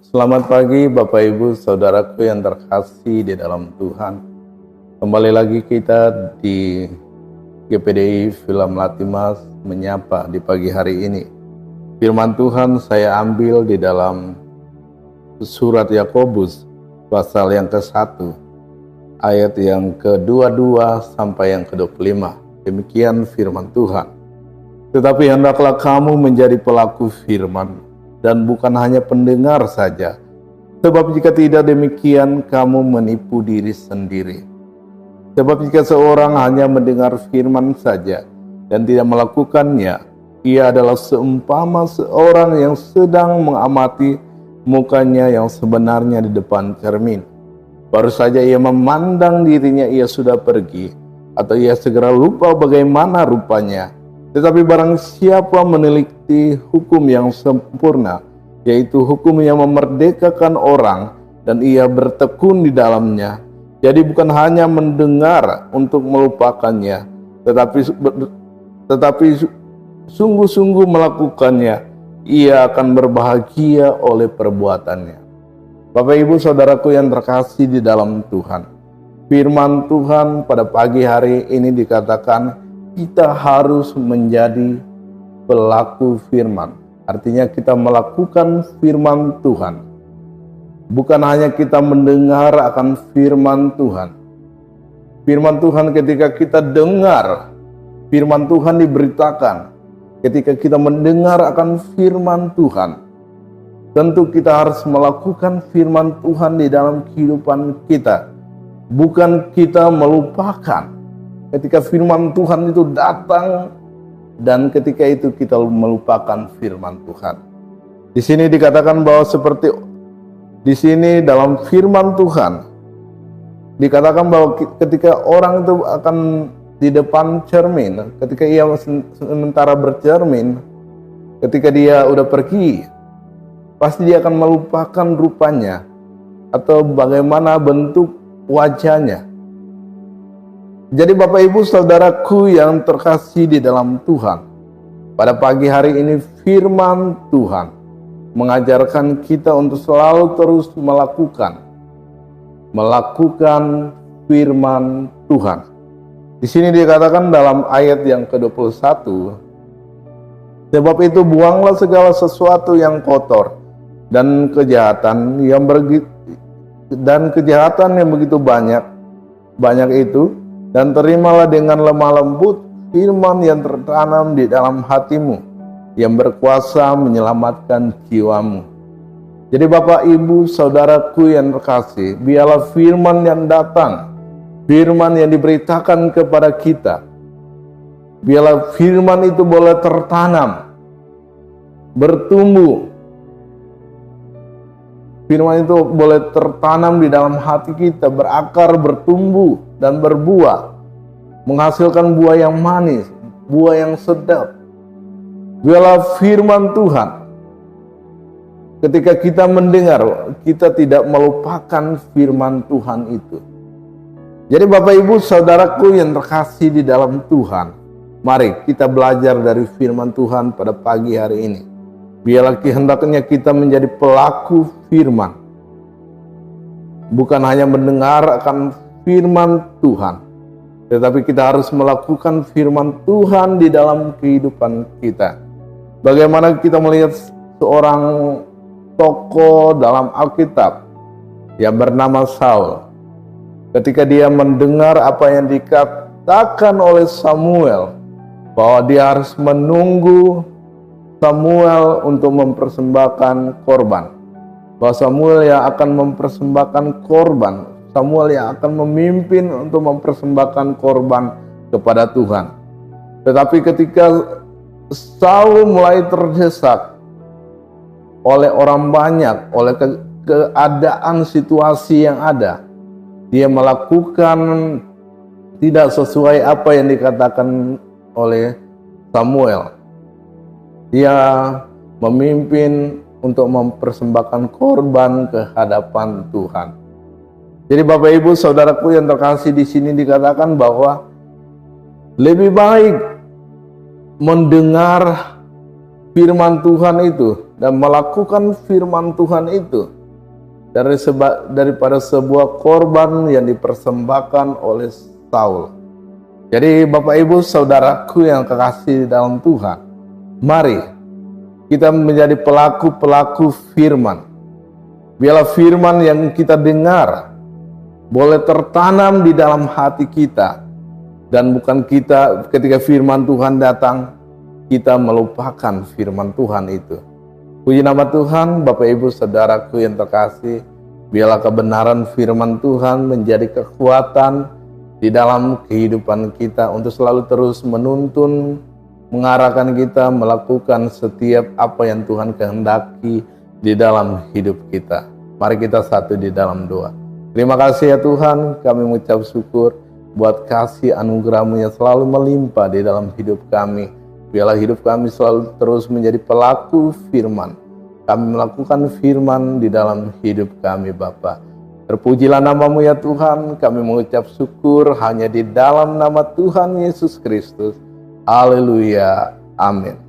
Selamat pagi Bapak Ibu Saudaraku yang terkasih di dalam Tuhan. Kembali lagi kita di GPDI Film Latimas menyapa di pagi hari ini. Firman Tuhan saya ambil di dalam surat Yakobus pasal yang ke-1 ayat yang ke-22 sampai yang ke-25. Demikian firman Tuhan. Tetapi hendaklah kamu menjadi pelaku firman dan bukan hanya pendengar saja. Sebab jika tidak demikian, kamu menipu diri sendiri. Sebab jika seorang hanya mendengar firman saja dan tidak melakukannya, ia adalah seumpama seorang yang sedang mengamati mukanya yang sebenarnya di depan cermin. Baru saja ia memandang dirinya, ia sudah pergi, atau ia segera lupa bagaimana rupanya. Tetapi barang siapa meneliti hukum yang sempurna, yaitu hukum yang memerdekakan orang, dan ia bertekun di dalamnya, jadi bukan hanya mendengar untuk melupakannya, tetapi sungguh-sungguh melakukannya, ia akan berbahagia oleh perbuatannya. Bapak Ibu Saudaraku yang terkasih di dalam Tuhan, firman Tuhan pada pagi hari ini dikatakan kita harus menjadi pelaku firman. Artinya kita melakukan firman Tuhan. Bukan hanya kita mendengar akan firman Tuhan. Firman Tuhan ketika kita dengar, firman Tuhan diberitakan. Ketika kita mendengar akan firman Tuhan, tentu kita harus melakukan firman Tuhan di dalam kehidupan kita. Bukan kita melupakan ketika firman Tuhan itu datang, dan ketika itu kita melupakan firman Tuhan. Di sini dikatakan bahwa seperti di sini dalam firman Tuhan dikatakan bahwa ketika orang itu akan di depan cermin, ketika ia sementara bercermin, ketika dia udah pergi, pasti dia akan melupakan rupanya atau bagaimana bentuk wajahnya. Jadi Bapak Ibu Saudaraku yang terkasih di dalam Tuhan, pada pagi hari ini firman Tuhan mengajarkan kita untuk selalu terus melakukan firman Tuhan. Di sini dikatakan dalam ayat yang ke-21, sebab itu buanglah segala sesuatu yang kotor dan kejahatan yang begitu banyak itu, dan terimalah dengan lemah lembut firman yang tertanam di dalam hatimu, yang berkuasa menyelamatkan jiwamu. Jadi Bapak Ibu Saudaraku yang terkasih, biarlah firman yang datang, firman yang diberitakan kepada kita, biarlah firman itu boleh tertanam, bertumbuh. Firman itu boleh tertanam di dalam hati kita, berakar, bertumbuh, dan berbuah, menghasilkan buah yang manis, buah yang sedap. Biarlah firman Tuhan, ketika kita mendengar, kita tidak melupakan firman Tuhan itu. Jadi Bapak Ibu Saudaraku yang terkasih di dalam Tuhan, mari kita belajar dari firman Tuhan pada pagi hari ini. Biarlah hendaknya kita menjadi pelaku firman. Bukan hanya mendengar akan firman Tuhan, tetapi kita harus melakukan firman Tuhan di dalam kehidupan kita. Bagaimana kita melihat seorang tokoh dalam Alkitab yang bernama Saul. Ketika dia mendengar apa yang dikatakan oleh Samuel, bahwa dia harus menunggu Samuel untuk mempersembahkan korban, bahwa Samuel yang akan mempersembahkan korban, Samuel yang akan memimpin untuk mempersembahkan korban kepada Tuhan. Tetapi ketika Saul mulai terdesak oleh orang banyak, oleh keadaan situasi yang ada, dia melakukan tidak sesuai apa yang dikatakan oleh Samuel. Dia memimpin untuk mempersembahkan korban ke hadapan Tuhan. Jadi Bapak Ibu Saudaraku yang terkasih, di sini dikatakan bahwa lebih baik mendengar firman Tuhan itu dan melakukan firman Tuhan itu daripada sebuah korban yang dipersembahkan oleh Saul. Jadi Bapak Ibu Saudaraku yang kekasih di dalam Tuhan, mari kita menjadi pelaku-pelaku firman. Biarlah firman yang kita dengar boleh tertanam di dalam hati kita, dan bukan kita ketika firman Tuhan datang kita melupakan firman Tuhan itu. Puji nama Tuhan. Bapak Ibu Saudaraku yang terkasih, biarlah kebenaran firman Tuhan menjadi kekuatan di dalam kehidupan kita untuk selalu terus menuntun, mengarahkan kita melakukan setiap apa yang Tuhan kehendaki di dalam hidup kita. Mari kita satu di dalam doa. Terima kasih ya Tuhan, kami mengucap syukur buat kasih anugerah-Mu yang selalu melimpah di dalam hidup kami. Biarlah hidup kami selalu terus menjadi pelaku firman. Kami melakukan firman di dalam hidup kami Bapa. Terpujilah nama-Mu ya Tuhan, kami mengucap syukur hanya di dalam nama Tuhan Yesus Kristus. Haleluya, amin.